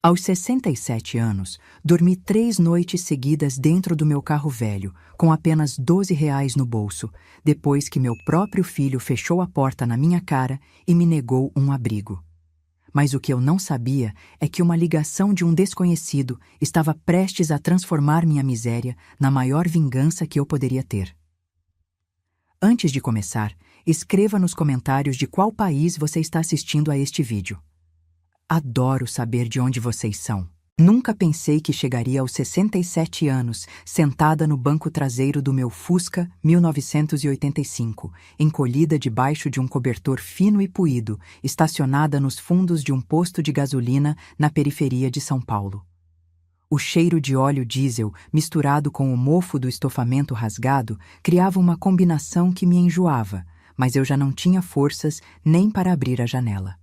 Aos 67 anos, dormi 3 noites seguidas dentro do meu carro velho, com apenas R$ 12 no bolso, depois que meu próprio filho fechou a porta na minha cara e me negou um abrigo. Mas o que eu não sabia é que uma ligação de um desconhecido estava prestes a transformar minha miséria na maior vingança que eu poderia ter. Antes de começar, escreva nos comentários de qual país você está assistindo a este vídeo. Adoro saber de onde vocês são. Nunca pensei que chegaria aos 67 anos, sentada no banco traseiro do meu Fusca 1985, encolhida debaixo de um cobertor fino e puído, estacionada nos fundos de um posto de gasolina na periferia de São Paulo. O cheiro de óleo diesel, misturado com o mofo do estofamento rasgado, criava uma combinação que me enjoava, mas eu já não tinha forças nem para abrir a janela.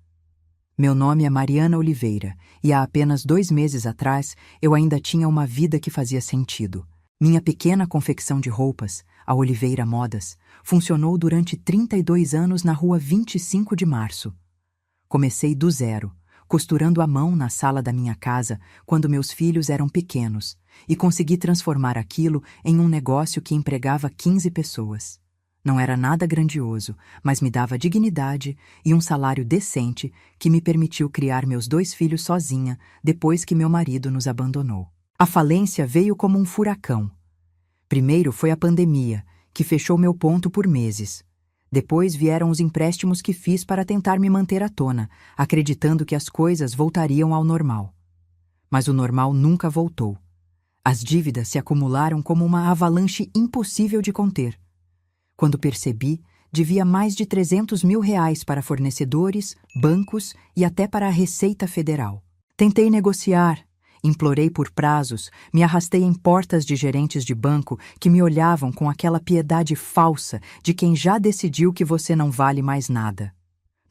Meu nome é Mariana Oliveira, e há apenas 2 meses atrás eu ainda tinha uma vida que fazia sentido. Minha pequena confecção de roupas, a Oliveira Modas, funcionou durante 32 anos na rua 25 de Março. Comecei do zero, costurando à mão na sala da minha casa quando meus filhos eram pequenos, e consegui transformar aquilo em um negócio que empregava 15 pessoas. Não era nada grandioso, mas me dava dignidade e um salário decente que me permitiu criar meus 2 filhos sozinha depois que meu marido nos abandonou. A falência veio como um furacão. Primeiro foi a pandemia, que fechou meu ponto por meses. Depois vieram os empréstimos que fiz para tentar me manter à tona, acreditando que as coisas voltariam ao normal. Mas o normal nunca voltou. As dívidas se acumularam como uma avalanche impossível de conter. Quando percebi, devia mais de R$ 300 mil para fornecedores, bancos e até para a Receita Federal. Tentei negociar, implorei por prazos, me arrastei em portas de gerentes de banco que me olhavam com aquela piedade falsa de quem já decidiu que você não vale mais nada.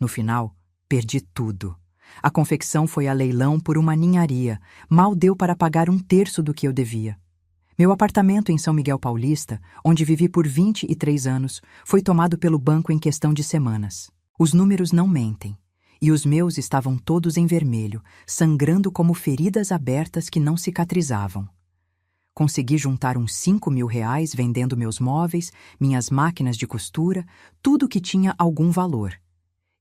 No final, perdi tudo. A confecção foi a leilão por uma ninharia, mal deu para pagar 1/3 do que eu devia. Meu apartamento em São Miguel Paulista, onde vivi por 23 anos, foi tomado pelo banco em questão de semanas. Os números não mentem, e os meus estavam todos em vermelho, sangrando como feridas abertas que não cicatrizavam. Consegui juntar uns R$ 5 mil vendendo meus móveis, minhas máquinas de costura, tudo que tinha algum valor.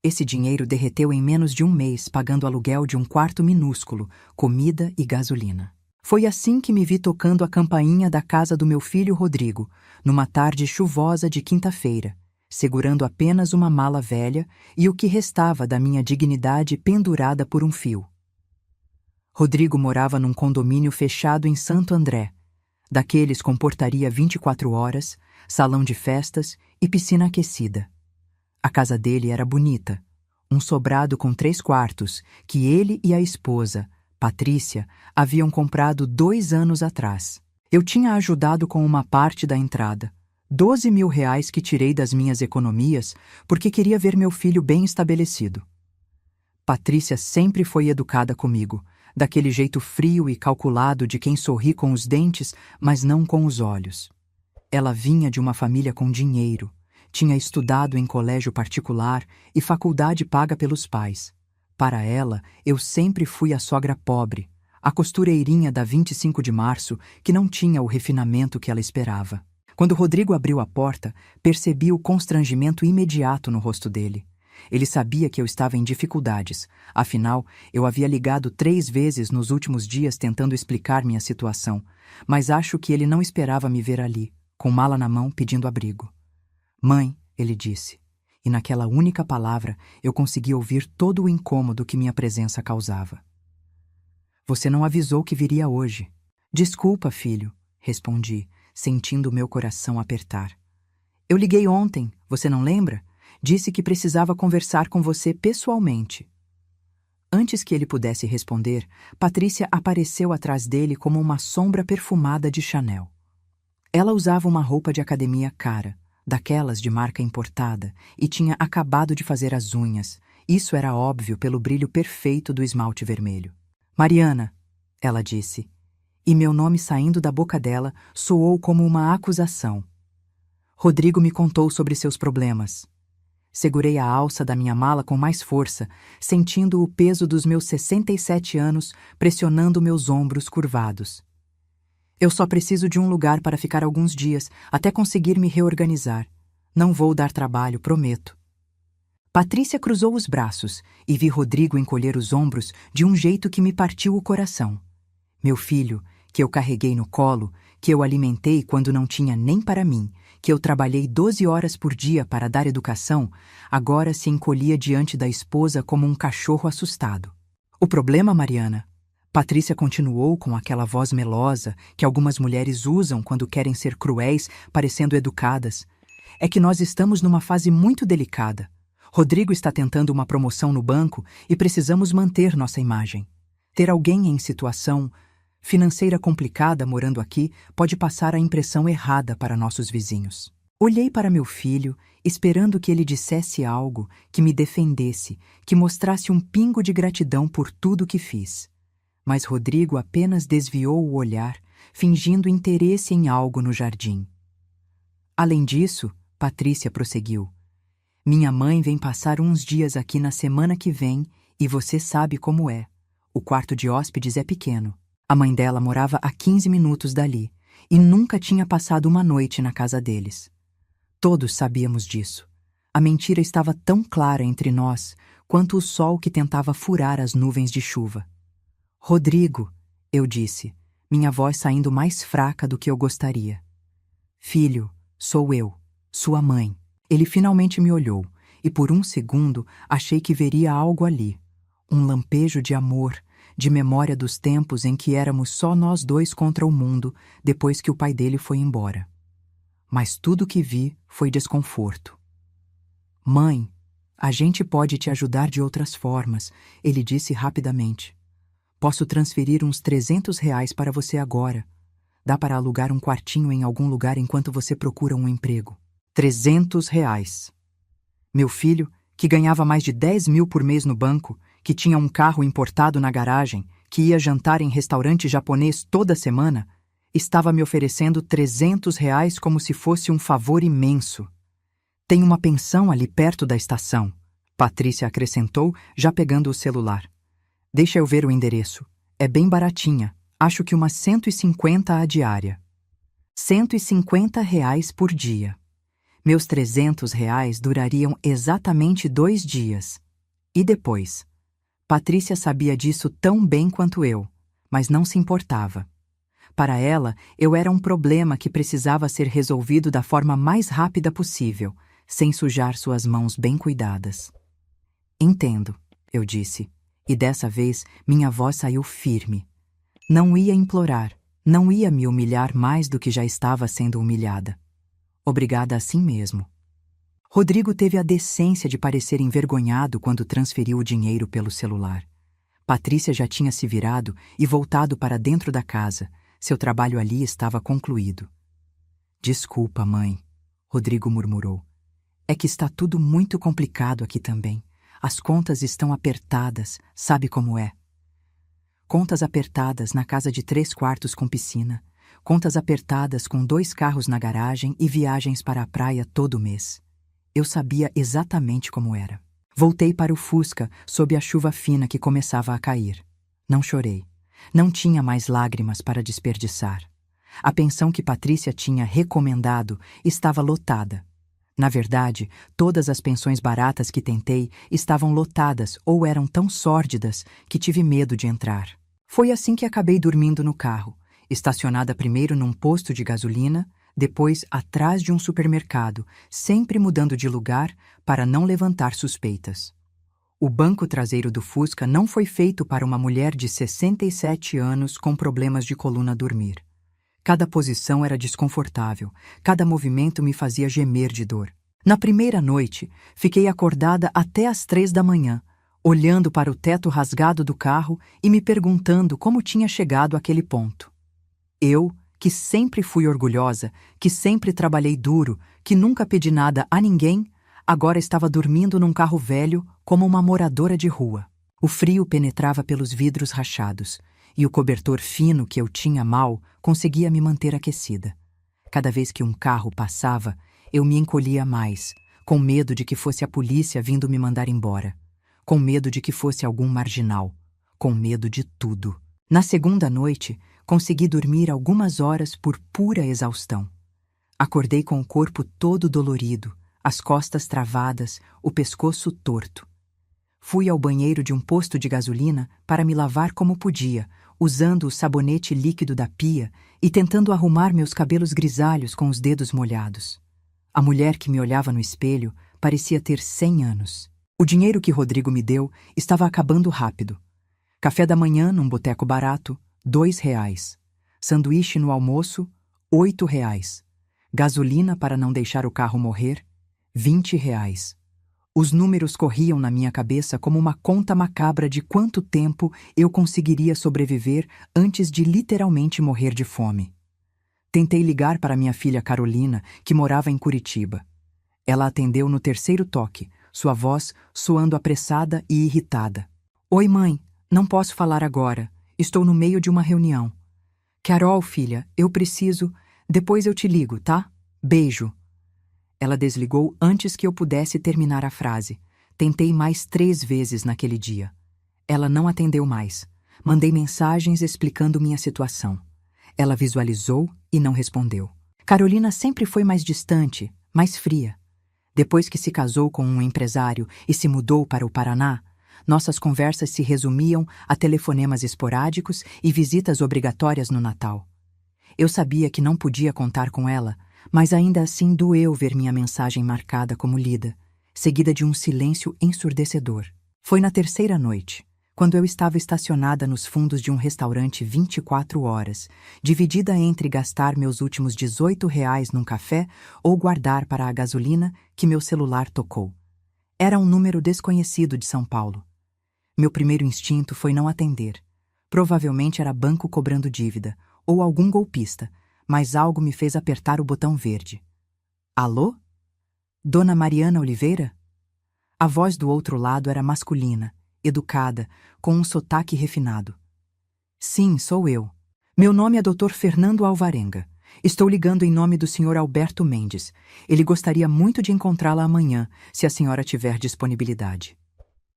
Esse dinheiro derreteu em menos de um mês, pagando aluguel de um quarto minúsculo, comida e gasolina. Foi assim que me vi tocando a campainha da casa do meu filho Rodrigo, numa tarde chuvosa de quinta-feira, segurando apenas uma mala velha e o que restava da minha dignidade pendurada por um fio. Rodrigo morava num condomínio fechado em Santo André, daqueles com portaria 24 horas, salão de festas e piscina aquecida. A casa dele era bonita, um sobrado com 3 quartos que ele e a esposa, Patrícia, haviam comprado 2 anos atrás. Eu tinha ajudado com uma parte da entrada, R$ 12 mil que tirei das minhas economias porque queria ver meu filho bem estabelecido. Patrícia sempre foi educada comigo, daquele jeito frio e calculado de quem sorri com os dentes, mas não com os olhos. Ela vinha de uma família com dinheiro, tinha estudado em colégio particular e faculdade paga pelos pais. Para ela, eu sempre fui a sogra pobre, a costureirinha da 25 de Março que não tinha o refinamento que ela esperava. Quando Rodrigo abriu a porta, percebi o constrangimento imediato no rosto dele. Ele sabia que eu estava em dificuldades, afinal, eu havia ligado 3 vezes nos últimos dias tentando explicar minha situação, mas acho que ele não esperava me ver ali, com mala na mão pedindo abrigo. "Mãe", ele disse. E naquela única palavra eu consegui ouvir todo o incômodo que minha presença causava. "Você não avisou que viria hoje." "Desculpa, filho", respondi, sentindo meu coração apertar. "Eu liguei ontem, você não lembra? Disse que precisava conversar com você pessoalmente." Antes que ele pudesse responder, Patrícia apareceu atrás dele como uma sombra perfumada de Chanel. Ela usava uma roupa de academia cara, daquelas de marca importada, e tinha acabado de fazer as unhas. Isso era óbvio pelo brilho perfeito do esmalte vermelho. "Mariana", ela disse, e meu nome saindo da boca dela soou como uma acusação. "Rodrigo me contou sobre seus problemas." Segurei a alça da minha mala com mais força, sentindo o peso dos meus 67 anos pressionando meus ombros curvados. Eu só preciso de um lugar para ficar alguns dias, até conseguir me reorganizar. Não vou dar trabalho, prometo. Patrícia cruzou os braços e vi Rodrigo encolher os ombros de um jeito que me partiu o coração. Meu filho, que eu carreguei no colo, que eu alimentei quando não tinha nem para mim, que eu trabalhei 12 horas por dia para dar educação, agora se encolhia diante da esposa como um cachorro assustado. O problema, Mariana? Patrícia continuou com aquela voz melosa que algumas mulheres usam quando querem ser cruéis, parecendo educadas. É que nós estamos numa fase muito delicada. Rodrigo está tentando uma promoção no banco e precisamos manter nossa imagem. Ter alguém em situação financeira complicada morando aqui pode passar a impressão errada para nossos vizinhos. Olhei para meu filho, esperando que ele dissesse algo, que me defendesse, que mostrasse um pingo de gratidão por tudo que fiz. Mas Rodrigo apenas desviou o olhar, fingindo interesse em algo no jardim. Além disso, Patrícia prosseguiu. Minha mãe vem passar uns dias aqui na semana que vem e você sabe como é. O quarto de hóspedes é pequeno. A mãe dela morava a 15 minutos dali e nunca tinha passado uma noite na casa deles. Todos sabíamos disso. A mentira estava tão clara entre nós quanto o sol que tentava furar as nuvens de chuva. Rodrigo, eu disse, minha voz saindo mais fraca do que eu gostaria. Filho, sou eu, sua mãe. Ele finalmente me olhou e por um segundo achei que veria algo ali. Um lampejo de amor, de memória dos tempos em que éramos só nós dois contra o mundo depois que o pai dele foi embora. Mas tudo que vi foi desconforto. Mãe, a gente pode te ajudar de outras formas, ele disse rapidamente. Posso transferir uns R$ 300 para você agora. Dá para alugar um quartinho em algum lugar enquanto você procura um emprego. R$ 300. Meu filho, que ganhava mais de 10 mil por mês no banco, que tinha um carro importado na garagem, que ia jantar em restaurante japonês toda semana, estava me oferecendo R$ 300 como se fosse um favor imenso. Tem uma pensão ali perto da estação, Patrícia acrescentou, já pegando o celular. Deixa eu ver o endereço. É bem baratinha, acho que umas 150 a diária. R$ 150 por dia. Meus R$ 300 durariam exatamente 2 dias. E depois? Patrícia sabia disso tão bem quanto eu, mas não se importava. Para ela, eu era um problema que precisava ser resolvido da forma mais rápida possível, sem sujar suas mãos bem cuidadas. Entendo, eu disse, e dessa vez minha voz saiu firme. Não ia implorar, não ia me humilhar mais do que já estava sendo humilhada. Obrigada assim mesmo. Rodrigo teve a decência de parecer envergonhado quando transferiu o dinheiro pelo celular. Patrícia já tinha se virado e voltado para dentro da casa. Seu trabalho ali estava concluído. Desculpa, mãe, Rodrigo murmurou. É que está tudo muito complicado aqui também. As contas estão apertadas, sabe como é? Contas apertadas na casa de 3 quartos com piscina. Contas apertadas com 2 carros na garagem e viagens para a praia todo mês. Eu sabia exatamente como era. Voltei para o Fusca sob a chuva fina que começava a cair. Não chorei. Não tinha mais lágrimas para desperdiçar. A pensão que Patrícia tinha recomendado estava lotada. Na verdade, todas as pensões baratas que tentei estavam lotadas ou eram tão sórdidas que tive medo de entrar. Foi assim que acabei dormindo no carro, estacionada primeiro num posto de gasolina, depois atrás de um supermercado, sempre mudando de lugar para não levantar suspeitas. O banco traseiro do Fusca não foi feito para uma mulher de 67 anos com problemas de coluna a dormir. Cada posição era desconfortável, cada movimento me fazia gemer de dor. Na primeira noite, fiquei acordada até às 3 da manhã, olhando para o teto rasgado do carro e me perguntando como tinha chegado àquele ponto. Eu, que sempre fui orgulhosa, que sempre trabalhei duro, que nunca pedi nada a ninguém, agora estava dormindo num carro velho como uma moradora de rua. O frio penetrava pelos vidros rachados, e o cobertor fino que eu tinha mal conseguia me manter aquecida. Cada vez que um carro passava, eu me encolhia mais, com medo de que fosse a polícia vindo me mandar embora, com medo de que fosse algum marginal, com medo de tudo. Na segunda noite, consegui dormir algumas horas por pura exaustão. Acordei com o corpo todo dolorido, as costas travadas, o pescoço torto. Fui ao banheiro de um posto de gasolina para me lavar como podia, usando o sabonete líquido da pia e tentando arrumar meus cabelos grisalhos com os dedos molhados. A mulher que me olhava no espelho parecia ter 100 anos. O dinheiro que Rodrigo me deu estava acabando rápido. Café da manhã num boteco barato, R$ 2. Sanduíche no almoço, R$ 8. Gasolina para não deixar o carro morrer, R$ 20. Os números corriam na minha cabeça como uma conta macabra de quanto tempo eu conseguiria sobreviver antes de literalmente morrer de fome. Tentei ligar para minha filha Carolina, que morava em Curitiba. Ela atendeu no terceiro toque, sua voz soando apressada e irritada. Oi, mãe, não posso falar agora. Estou no meio de uma reunião. Carol, filha, eu preciso... Depois eu te ligo, tá? Beijo. Ela desligou antes que eu pudesse terminar a frase. Tentei mais 3 vezes naquele dia. Ela não atendeu mais. Mandei mensagens explicando minha situação. Ela visualizou e não respondeu. Carolina sempre foi mais distante, mais fria. Depois que se casou com um empresário e se mudou para o Paraná, nossas conversas se resumiam a telefonemas esporádicos e visitas obrigatórias no Natal. Eu sabia que não podia contar com ela, mas ainda assim doeu ver minha mensagem marcada como lida, seguida de um silêncio ensurdecedor. Foi na terceira noite, quando eu estava estacionada nos fundos de um restaurante 24 horas, dividida entre gastar meus últimos R$ 18 num café ou guardar para a gasolina, que meu celular tocou. Era um número desconhecido de São Paulo. Meu primeiro instinto foi não atender. Provavelmente era banco cobrando dívida, ou algum golpista, mas algo me fez apertar o botão verde. Alô? Dona Mariana Oliveira? A voz do outro lado era masculina, educada, com um sotaque refinado. Sim, sou eu. Meu nome é Dr. Fernando Alvarenga. Estou ligando em nome do Sr. Alberto Mendes. Ele gostaria muito de encontrá-la amanhã, se a senhora tiver disponibilidade.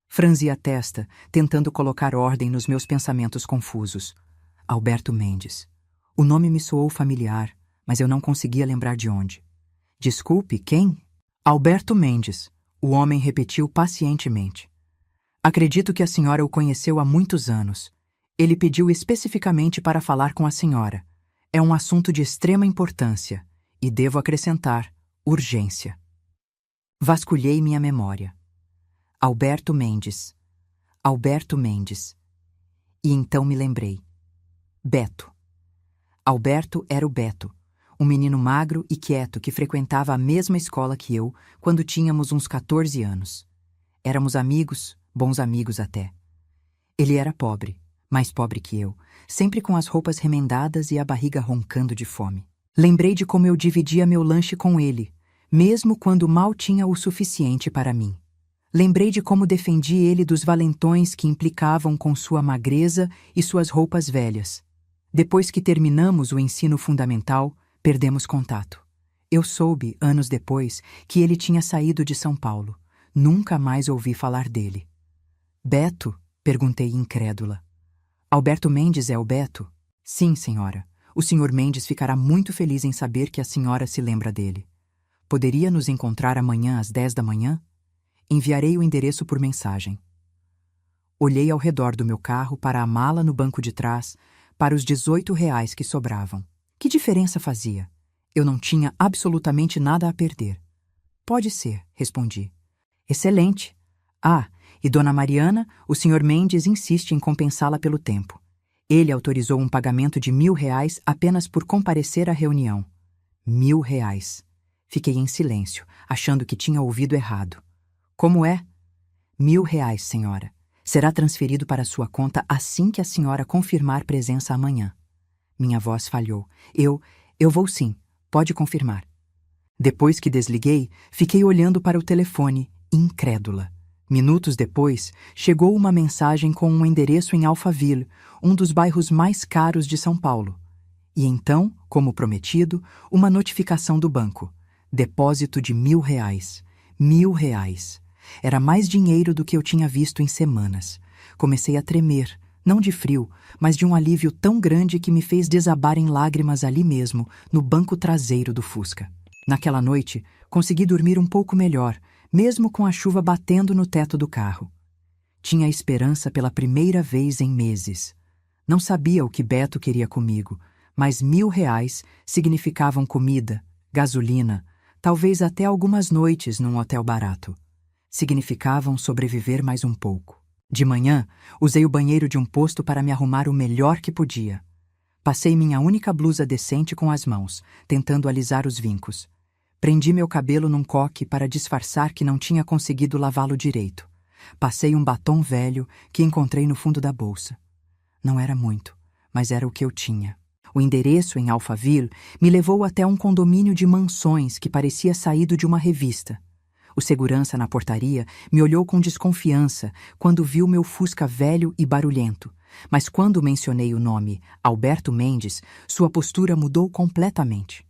Franzi a testa, tentando colocar ordem nos meus pensamentos confusos. Alberto Mendes. O nome me soou familiar, mas eu não conseguia lembrar de onde. Desculpe, quem? Alberto Mendes, o homem repetiu pacientemente. Acredito que a senhora o conheceu há muitos anos. Ele pediu especificamente para falar com a senhora. É um assunto de extrema importância, e devo acrescentar, urgência. Vasculhei minha memória. Alberto Mendes. Alberto Mendes. E então me lembrei. Beto. Alberto era o Beto, um menino magro e quieto que frequentava a mesma escola que eu quando tínhamos uns 14 anos. Éramos amigos, bons amigos até. Ele era pobre, mais pobre que eu, sempre com as roupas remendadas e a barriga roncando de fome. Lembrei de como eu dividia meu lanche com ele, mesmo quando mal tinha o suficiente para mim. Lembrei de como defendi ele dos valentões que implicavam com sua magreza e suas roupas velhas. Depois que terminamos o ensino fundamental, perdemos contato. Eu soube, anos depois, que ele tinha saído de São Paulo. Nunca mais ouvi falar dele. Beto? Perguntei incrédula. Alberto Mendes é o Beto? Sim, senhora. O senhor Mendes ficará muito feliz em saber que a senhora se lembra dele. Poderia nos encontrar amanhã às 10 da manhã? Enviarei o endereço por mensagem. Olhei ao redor do meu carro para a mala no banco de trás, para os R$ 18 que sobravam. Que diferença fazia? Eu não tinha absolutamente nada a perder. Pode ser, respondi. Excelente. Ah, e Dona Mariana, o Sr. Mendes insiste em compensá-la pelo tempo. Ele autorizou um pagamento de R$ 1.000 apenas por comparecer à reunião. R$ 1.000. Fiquei em silêncio, achando que tinha ouvido errado. Como é? R$ 1.000, senhora. Será transferido para sua conta assim que a senhora confirmar presença amanhã. Minha voz falhou. Eu vou sim. Pode confirmar. Depois que desliguei, fiquei olhando para o telefone, incrédula. Minutos depois, chegou uma mensagem com um endereço em Alphaville, um dos bairros mais caros de São Paulo. E então, como prometido, uma notificação do banco. Depósito de R$ 1.000. R$ 1.000. Era mais dinheiro do que eu tinha visto em semanas. Comecei a tremer, não de frio, mas de um alívio tão grande que me fez desabar em lágrimas ali mesmo, no banco traseiro do Fusca. Naquela noite, consegui dormir um pouco melhor, mesmo com a chuva batendo no teto do carro. Tinha esperança pela primeira vez em meses. Não sabia o que Beto queria comigo, mas R$ 1.000 significavam comida, gasolina, talvez até algumas noites num hotel barato. Significavam sobreviver mais um pouco. De manhã, usei o banheiro de um posto para me arrumar o melhor que podia. Passei minha única blusa decente com as mãos, tentando alisar os vincos. Prendi meu cabelo num coque para disfarçar que não tinha conseguido lavá-lo direito. Passei um batom velho que encontrei no fundo da bolsa. Não era muito, mas era o que eu tinha. O endereço em Alphaville me levou até um condomínio de mansões que parecia saído de uma revista. O segurança na portaria me olhou com desconfiança quando viu meu Fusca velho e barulhento, mas quando mencionei o nome Alberto Mendes, sua postura mudou completamente.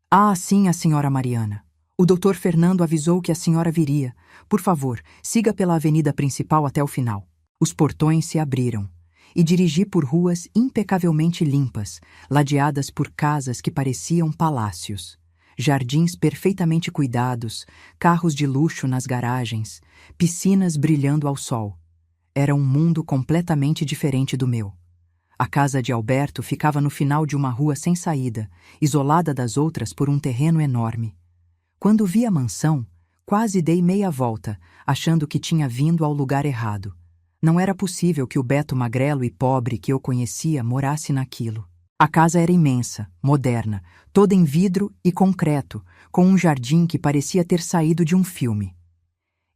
Ah, sim, a senhora Mariana. O Dr. Fernando avisou que a senhora viria. Por favor, siga pela avenida principal até o final. Os portões se abriram e dirigi por ruas impecavelmente limpas, ladeadas por casas que pareciam palácios. Jardins perfeitamente cuidados, carros de luxo nas garagens, piscinas brilhando ao sol. Era um mundo completamente diferente do meu. A casa de Alberto ficava no final de uma rua sem saída, isolada das outras por um terreno enorme. Quando vi a mansão, quase dei meia volta, achando que tinha vindo ao lugar errado. Não era possível que o Beto magrelo e pobre que eu conhecia morasse naquilo. A casa era imensa, moderna, toda em vidro e concreto, com um jardim que parecia ter saído de um filme.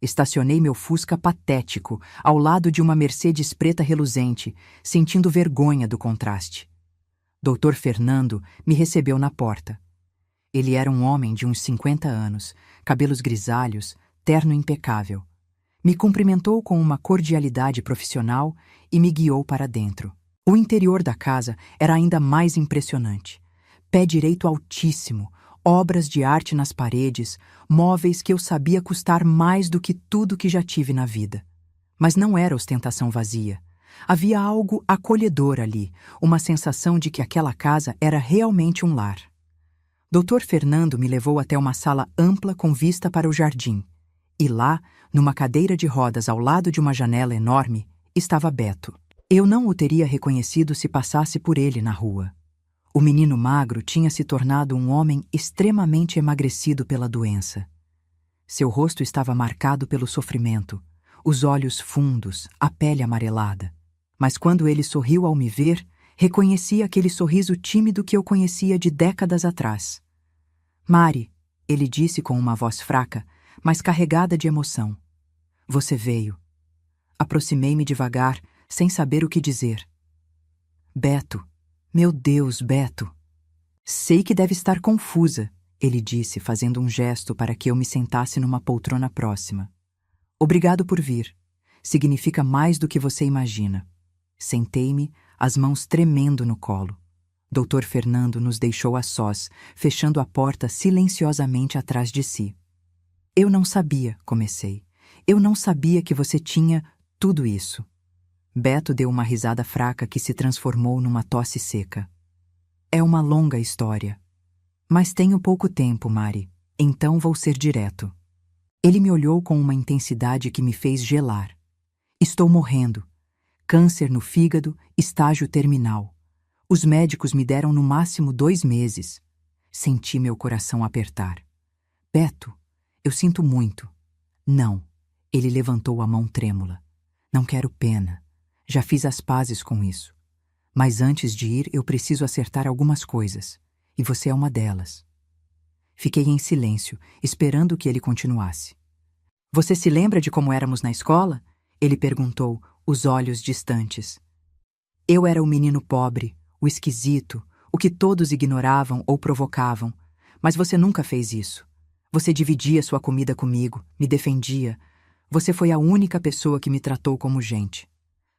Estacionei meu Fusca patético ao lado de uma Mercedes preta reluzente, sentindo vergonha do contraste. Dr. Fernando me recebeu na porta. Ele era um homem de uns 50 anos, cabelos grisalhos, terno impecável. Me cumprimentou com uma cordialidade profissional e me guiou para dentro. O interior da casa era ainda mais impressionante. Pé direito altíssimo, obras de arte nas paredes, móveis que eu sabia custar mais do que tudo que já tive na vida. Mas não era ostentação vazia. Havia algo acolhedor ali, uma sensação de que aquela casa era realmente um lar. Dr. Fernando me levou até uma sala ampla com vista para o jardim. E lá, numa cadeira de rodas ao lado de uma janela enorme, estava Beto. Eu não o teria reconhecido se passasse por ele na rua. O menino magro tinha se tornado um homem extremamente emagrecido pela doença. Seu rosto estava marcado pelo sofrimento, os olhos fundos, a pele amarelada. Mas quando ele sorriu ao me ver, reconheci aquele sorriso tímido que eu conhecia de décadas atrás. Mari, ele disse com uma voz fraca, mas carregada de emoção. Você veio. Aproximei-me devagar, sem saber o que dizer. Beto. Meu Deus, Beto. Sei que deve estar confusa, ele disse, fazendo um gesto para que eu me sentasse numa poltrona próxima. Obrigado por vir. Significa mais do que você imagina. Sentei-me, as mãos tremendo no colo. Dr. Fernando nos deixou a sós, fechando a porta silenciosamente atrás de si. Eu não sabia, comecei. Eu não sabia que você tinha tudo isso. Beto deu uma risada fraca que se transformou numa tosse seca. É uma longa história. Mas tenho pouco tempo, Mari, então vou ser direto. Ele me olhou com uma intensidade que me fez gelar. Estou morrendo. Câncer no fígado, estágio terminal. Os médicos me deram no máximo 2 meses. Senti meu coração apertar. Beto, eu sinto muito. Não. Ele levantou a mão trêmula. Não quero pena. Já fiz as pazes com isso. Mas antes de ir, eu preciso acertar algumas coisas. E você é uma delas. Fiquei em silêncio, esperando que ele continuasse. Você se lembra de como éramos na escola? Ele perguntou, os olhos distantes. Eu era o menino pobre, o esquisito, o que todos ignoravam ou provocavam. Mas você nunca fez isso. Você dividia sua comida comigo, me defendia. Você foi a única pessoa que me tratou como gente.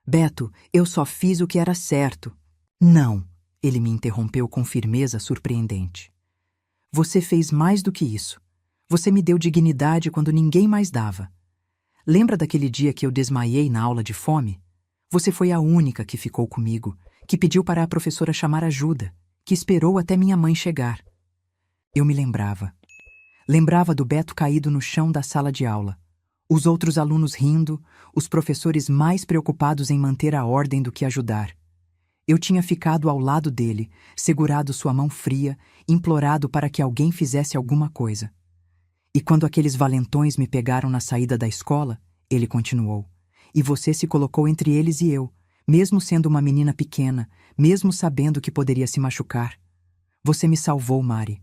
Beto, eu só fiz o que era certo. Não, ele me interrompeu com firmeza surpreendente. Você fez mais do que isso. Você me deu dignidade quando ninguém mais dava. Lembra daquele dia que eu desmaiei na aula de fome? Você foi a única que ficou comigo, que pediu para a professora chamar ajuda, que esperou até minha mãe chegar. Eu me lembrava. Lembrava do Beto caído no chão da sala de aula. Os outros alunos rindo, os professores mais preocupados em manter a ordem do que ajudar. Eu tinha ficado ao lado dele, segurado sua mão fria, implorado para que alguém fizesse alguma coisa. E quando aqueles valentões me pegaram na saída da escola, ele continuou. E você se colocou entre eles e eu, mesmo sendo uma menina pequena, mesmo sabendo que poderia se machucar. Você me salvou, Mari.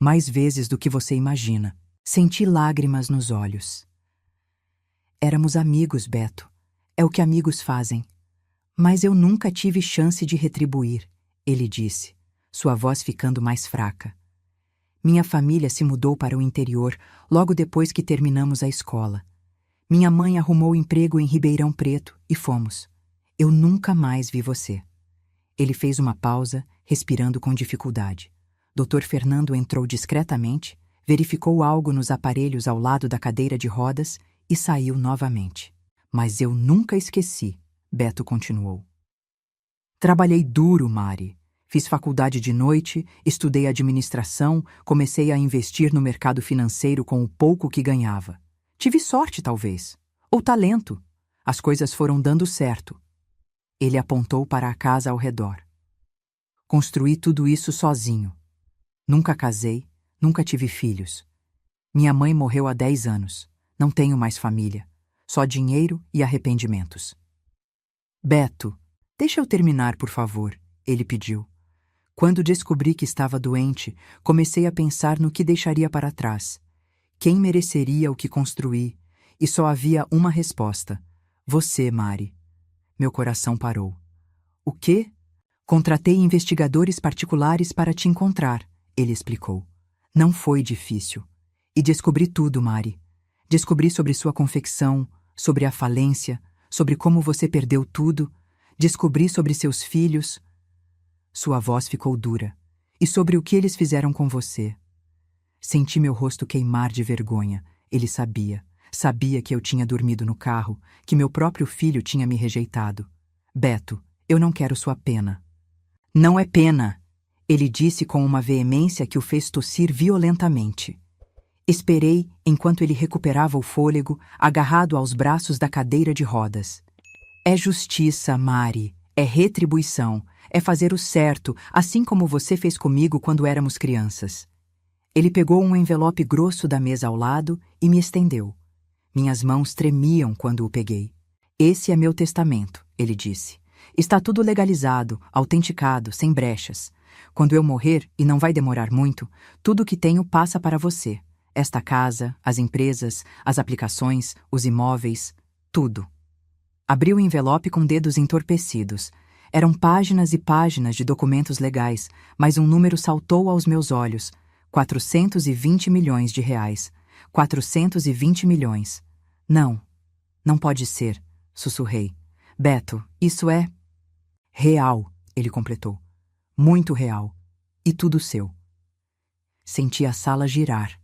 Mais vezes do que você imagina. Senti lágrimas nos olhos. Éramos amigos, Beto. É o que amigos fazem. Mas eu nunca tive chance de retribuir, ele disse, sua voz ficando mais fraca. Minha família se mudou para o interior logo depois que terminamos a escola. Minha mãe arrumou emprego em Ribeirão Preto e fomos. Eu nunca mais vi você. Ele fez uma pausa, respirando com dificuldade. Dr. Fernando entrou discretamente, verificou algo nos aparelhos ao lado da cadeira de rodas e saiu novamente. Mas eu nunca esqueci, Beto continuou. Trabalhei duro, Mari. Fiz faculdade de noite, estudei administração, comecei a investir no mercado financeiro com o pouco que ganhava. Tive sorte, talvez. Ou talento. As coisas foram dando certo. Ele apontou para a casa ao redor. Construí tudo isso sozinho. Nunca casei, nunca tive filhos. Minha mãe morreu há 10 anos. Não tenho mais família. Só dinheiro e arrependimentos. Beto, deixa eu terminar, por favor, ele pediu. Quando descobri que estava doente, comecei a pensar no que deixaria para trás. Quem mereceria o que construí? E só havia uma resposta. Você, Mari. Meu coração parou. O quê? Contratei investigadores particulares para te encontrar, ele explicou. Não foi difícil. E descobri tudo, Mari. Descobri sobre sua confecção, sobre a falência, sobre como você perdeu tudo. Descobri sobre seus filhos. Sua voz ficou dura. E sobre o que eles fizeram com você. Senti meu rosto queimar de vergonha. Ele sabia. Sabia que eu tinha dormido no carro, que meu próprio filho tinha me rejeitado. Beto, eu não quero sua pena. Não é pena, ele disse com uma veemência que o fez tossir violentamente. Esperei enquanto ele recuperava o fôlego, agarrado aos braços da cadeira de rodas. É justiça, Mari. É retribuição. É fazer o certo, assim como você fez comigo quando éramos crianças. Ele pegou um envelope grosso da mesa ao lado e me estendeu. Minhas mãos tremiam quando o peguei. Esse é meu testamento, ele disse. Está tudo legalizado, autenticado, sem brechas. Quando eu morrer, e não vai demorar muito, tudo o que tenho passa para você. Esta casa, as empresas, as aplicações, os imóveis, tudo. Abri o envelope com dedos entorpecidos. Eram páginas e páginas de documentos legais, mas um número saltou aos meus olhos. 420 milhões de reais. 420 milhões. Não, não pode ser, sussurrei. Beto, isso é... real, ele completou. Muito real. E tudo seu. Senti a sala girar.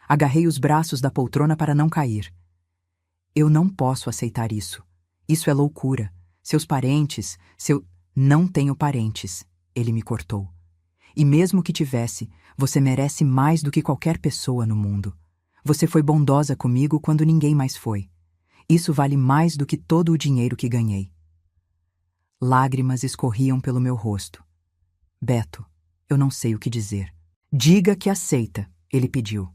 Agarrei os braços da poltrona para não cair. Eu não posso aceitar isso. Isso é loucura. Seus parentes, Não tenho parentes, ele me cortou. E mesmo que tivesse, você merece mais do que qualquer pessoa no mundo. Você foi bondosa comigo quando ninguém mais foi. Isso vale mais do que todo o dinheiro que ganhei. Lágrimas escorriam pelo meu rosto. Beto, eu não sei o que dizer. Diga que aceita, ele pediu.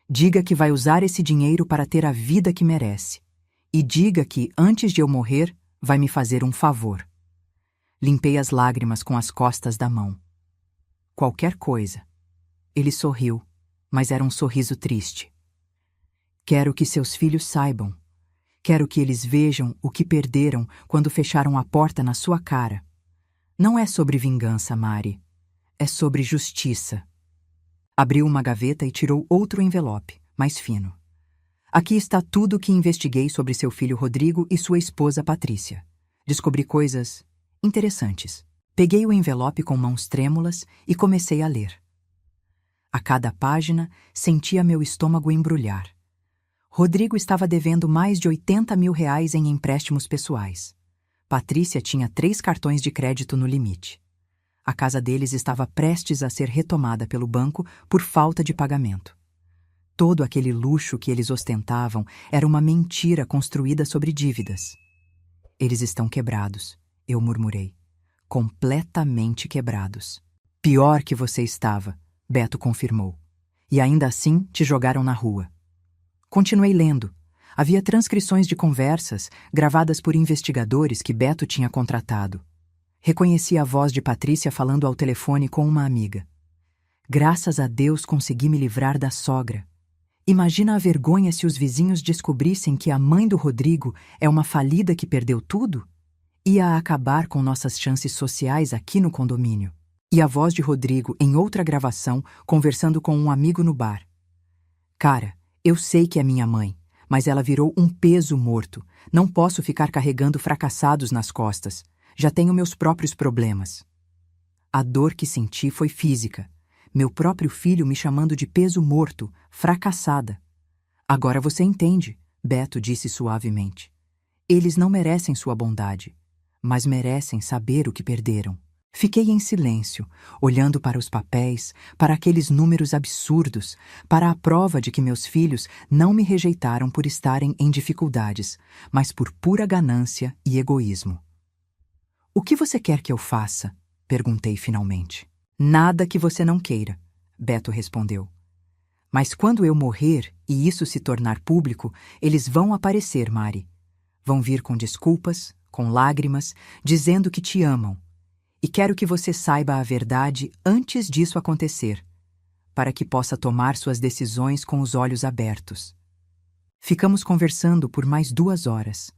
Diga que vai usar esse dinheiro para ter a vida que merece. E diga que, antes de eu morrer, vai me fazer um favor. Limpei as lágrimas com as costas da mão. Qualquer coisa. Ele sorriu, mas era um sorriso triste. Quero que seus filhos saibam. Quero que eles vejam o que perderam quando fecharam a porta na sua cara. Não é sobre vingança, Mari. É sobre justiça. Abriu uma gaveta e tirou outro envelope, mais fino. Aqui está tudo o que investiguei sobre seu filho Rodrigo e sua esposa Patrícia. Descobri coisas interessantes. Peguei o envelope com mãos trêmulas e comecei a ler. A cada página, sentia meu estômago embrulhar. Rodrigo estava devendo mais de 80 mil reais em empréstimos pessoais. Patrícia tinha 3 cartões de crédito no limite. A casa deles estava prestes a ser retomada pelo banco por falta de pagamento. Todo aquele luxo que eles ostentavam era uma mentira construída sobre dívidas. Eles estão quebrados, eu murmurei. Completamente quebrados. Pior que você estava, Beto confirmou. E ainda assim te jogaram na rua. Continuei lendo. Havia transcrições de conversas gravadas por investigadores que Beto tinha contratado. Reconheci a voz de Patrícia falando ao telefone com uma amiga. Graças a Deus consegui me livrar da sogra. Imagina a vergonha se os vizinhos descobrissem que a mãe do Rodrigo é uma falida que perdeu tudo? Ia acabar com nossas chances sociais aqui no condomínio. E a voz de Rodrigo em outra gravação, conversando com um amigo no bar. Cara, eu sei que é minha mãe, mas ela virou um peso morto. Não posso ficar carregando fracassados nas costas. Já tenho meus próprios problemas. A dor que senti foi física. Meu próprio filho me chamando de peso morto, fracassada. Agora você entende, Beto disse suavemente. Eles não merecem sua bondade, mas merecem saber o que perderam. Fiquei em silêncio, olhando para os papéis, para aqueles números absurdos, para a prova de que meus filhos não me rejeitaram por estarem em dificuldades, mas por pura ganância e egoísmo. O que você quer que eu faça? Perguntei finalmente. Nada que você não queira, Beto respondeu. Mas quando eu morrer e isso se tornar público, eles vão aparecer, Mari. Vão vir com desculpas, com lágrimas, dizendo que te amam. E quero que você saiba a verdade antes disso acontecer, para que possa tomar suas decisões com os olhos abertos. Ficamos conversando por mais 2 horas.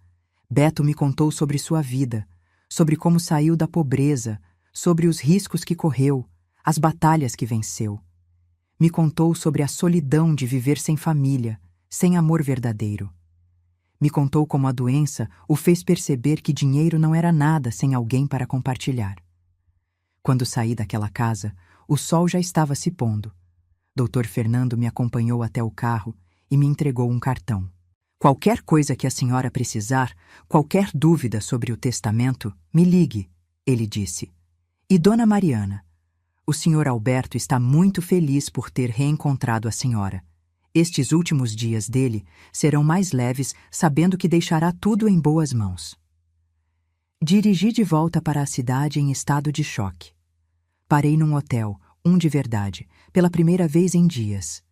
Beto me contou sobre sua vida, sobre como saiu da pobreza, sobre os riscos que correu, as batalhas que venceu. Me contou sobre a solidão de viver sem família, sem amor verdadeiro. Me contou como a doença o fez perceber que dinheiro não era nada sem alguém para compartilhar. Quando saí daquela casa, o sol já estava se pondo. Dr. Fernando me acompanhou até o carro e me entregou um cartão. Qualquer coisa que a senhora precisar, qualquer dúvida sobre o testamento, me ligue, ele disse. E Dona Mariana? O Sr. Alberto está muito feliz por ter reencontrado a senhora. Estes últimos dias dele serão mais leves, sabendo que deixará tudo em boas mãos. Dirigi de volta para a cidade em estado de choque. Parei num hotel, um de verdade, pela primeira vez em dias.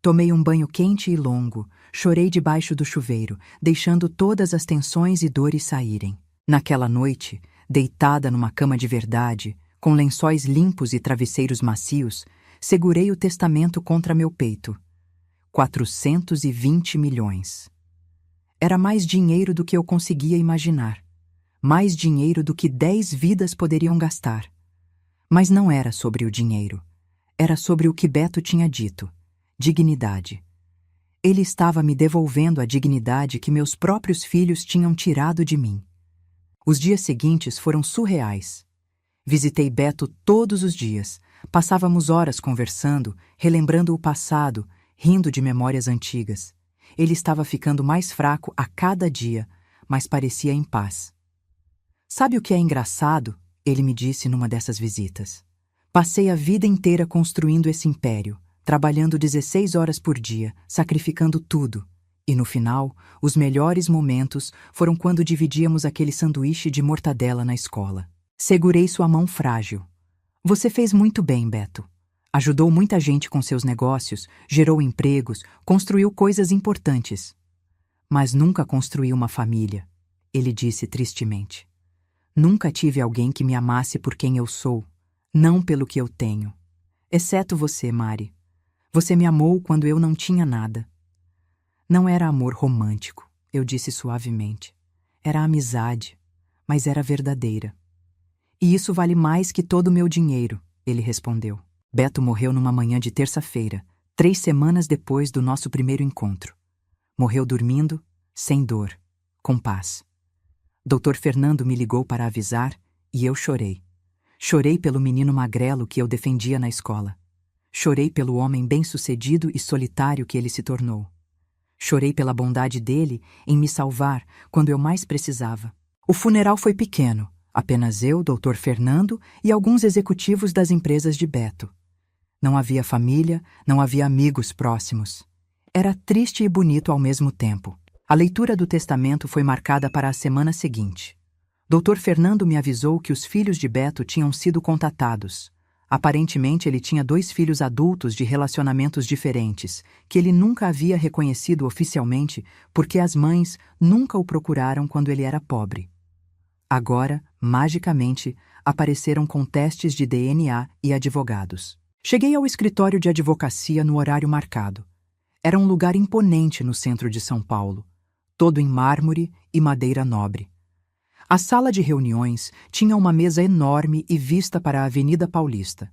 Tomei um banho quente e longo, chorei debaixo do chuveiro, deixando todas as tensões e dores saírem. Naquela noite, deitada numa cama de verdade, com lençóis limpos e travesseiros macios, segurei o testamento contra meu peito. 420 milhões. Era mais dinheiro do que eu conseguia imaginar. Mais dinheiro do que 10 vidas poderiam gastar. Mas não era sobre o dinheiro. Era sobre o que Beto tinha dito. Dignidade. Ele estava me devolvendo a dignidade que meus próprios filhos tinham tirado de mim. Os dias seguintes foram surreais. Visitei Beto todos os dias. Passávamos horas conversando, relembrando o passado, rindo de memórias antigas. Ele estava ficando mais fraco a cada dia, mas parecia em paz. Sabe o que é engraçado? Ele me disse numa dessas visitas. Passei a vida inteira construindo esse império, trabalhando 16 horas por dia, sacrificando tudo. E no final, os melhores momentos foram quando dividíamos aquele sanduíche de mortadela na escola. Segurei sua mão frágil. Você fez muito bem, Beto. Ajudou muita gente com seus negócios, gerou empregos, construiu coisas importantes. Mas nunca construiu uma família, ele disse tristemente. Nunca tive alguém que me amasse por quem eu sou, não pelo que eu tenho. Exceto você, Mari. Você me amou quando eu não tinha nada. Não era amor romântico, eu disse suavemente. Era amizade, mas era verdadeira. E isso vale mais que todo o meu dinheiro, ele respondeu. Beto morreu numa manhã de terça-feira, 3 semanas depois do nosso primeiro encontro. Morreu dormindo, sem dor, com paz. Dr. Fernando me ligou para avisar e eu chorei. Chorei pelo menino magrelo que eu defendia na escola. Chorei pelo homem bem-sucedido e solitário que ele se tornou. Chorei pela bondade dele em me salvar quando eu mais precisava. O funeral foi pequeno, apenas eu, Dr. Fernando e alguns executivos das empresas de Beto. Não havia família, não havia amigos próximos. Era triste e bonito ao mesmo tempo. A leitura do testamento foi marcada para a semana seguinte. Dr. Fernando me avisou que os filhos de Beto tinham sido contatados. Aparentemente, ele tinha 2 filhos adultos de relacionamentos diferentes, que ele nunca havia reconhecido oficialmente porque as mães nunca o procuraram quando ele era pobre. Agora, magicamente, apareceram com testes de DNA e advogados. Cheguei ao escritório de advocacia no horário marcado. Era um lugar imponente no centro de São Paulo, todo em mármore e madeira nobre. A sala de reuniões tinha uma mesa enorme e vista para a Avenida Paulista.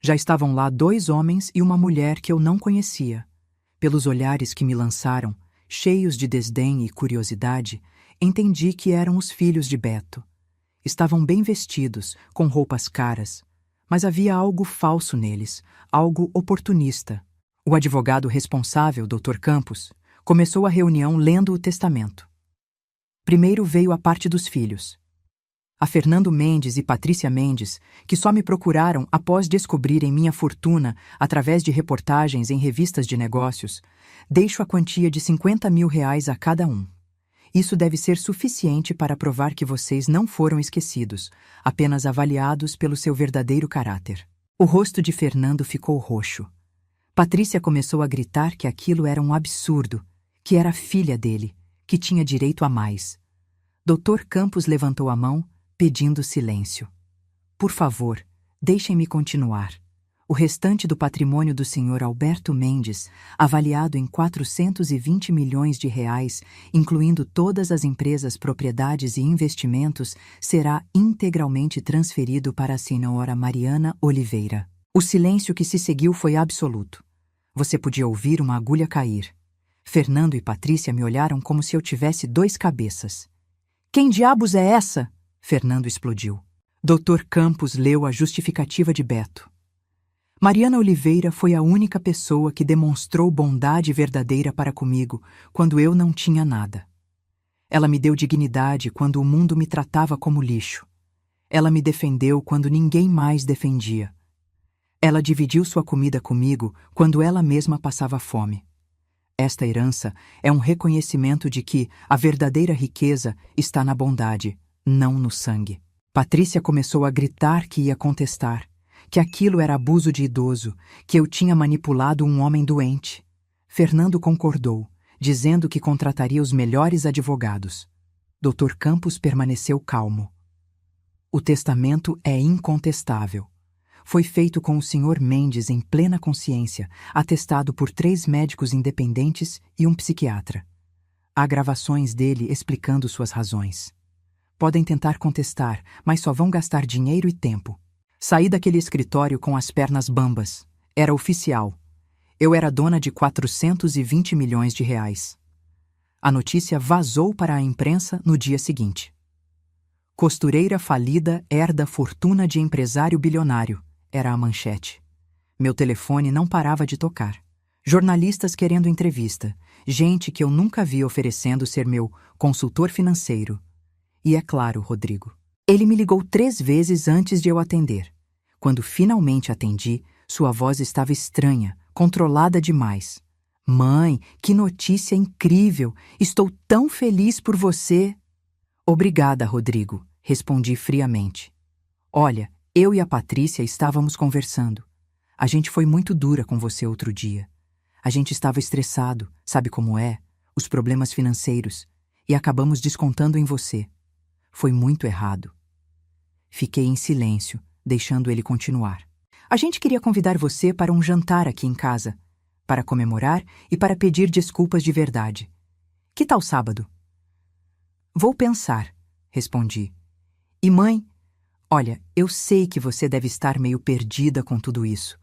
Já estavam lá 2 homens e uma mulher que eu não conhecia. Pelos olhares que me lançaram, cheios de desdém e curiosidade, entendi que eram os filhos de Beto. Estavam bem vestidos, com roupas caras, mas havia algo falso neles, algo oportunista. O advogado responsável, Dr. Campos, começou a reunião lendo o testamento. Primeiro veio a parte dos filhos. A Fernando Mendes e Patrícia Mendes, que só me procuraram após descobrirem minha fortuna através de reportagens em revistas de negócios, deixo a quantia de R$50 mil a cada um. Isso deve ser suficiente para provar que vocês não foram esquecidos, apenas avaliados pelo seu verdadeiro caráter. O rosto de Fernando ficou roxo. Patrícia começou a gritar que aquilo era um absurdo, que era filha dele, que tinha direito a mais. Dr. Campos levantou a mão, pedindo silêncio. Por favor, deixem-me continuar. O restante do patrimônio do Sr. Alberto Mendes, avaliado em R$420 milhões, incluindo todas as empresas, propriedades e investimentos, será integralmente transferido para a Sra. Mariana Oliveira. O silêncio que se seguiu foi absoluto. Você podia ouvir uma agulha cair. Fernando e Patrícia me olharam como se eu tivesse 2 cabeças. Quem diabos é essa? Fernando explodiu. Dr. Campos leu a justificativa de Beto. Mariana Oliveira foi a única pessoa que demonstrou bondade verdadeira para comigo quando eu não tinha nada. Ela me deu dignidade quando o mundo me tratava como lixo. Ela me defendeu quando ninguém mais defendia. Ela dividiu sua comida comigo quando ela mesma passava fome. Esta herança é um reconhecimento de que a verdadeira riqueza está na bondade, não no sangue. Patrícia começou a gritar que ia contestar, que aquilo era abuso de idoso, que eu tinha manipulado um homem doente. Fernando concordou, dizendo que contrataria os melhores advogados. Dr. Campos permaneceu calmo. O testamento é incontestável. Foi feito com o Sr. Mendes em plena consciência, atestado por 3 médicos independentes e um psiquiatra. Há gravações dele explicando suas razões. Podem tentar contestar, mas só vão gastar dinheiro e tempo. Saí daquele escritório com as pernas bambas. Era oficial. Eu era dona de R$420 milhões. A notícia vazou para a imprensa no dia seguinte. Costureira falida herda fortuna de empresário bilionário, era a manchete. Meu telefone não parava de tocar. Jornalistas querendo entrevista, gente que eu nunca vi oferecendo ser meu consultor financeiro. E é claro, Rodrigo. Ele me ligou 3 vezes antes de eu atender. Quando finalmente atendi, sua voz estava estranha, controlada demais. Mãe, que notícia incrível! Estou tão feliz por você! Obrigada, Rodrigo, respondi friamente. Olha, eu e a Patrícia estávamos conversando. A gente foi muito dura com você outro dia. A gente estava estressado, sabe como é? Os problemas financeiros. E acabamos descontando em você. Foi muito errado. Fiquei em silêncio, deixando ele continuar. A gente queria convidar você para um jantar aqui em casa, para comemorar e para pedir desculpas de verdade. Que tal sábado? Vou pensar, respondi. E mãe, olha, eu sei que você deve estar meio perdida com tudo isso.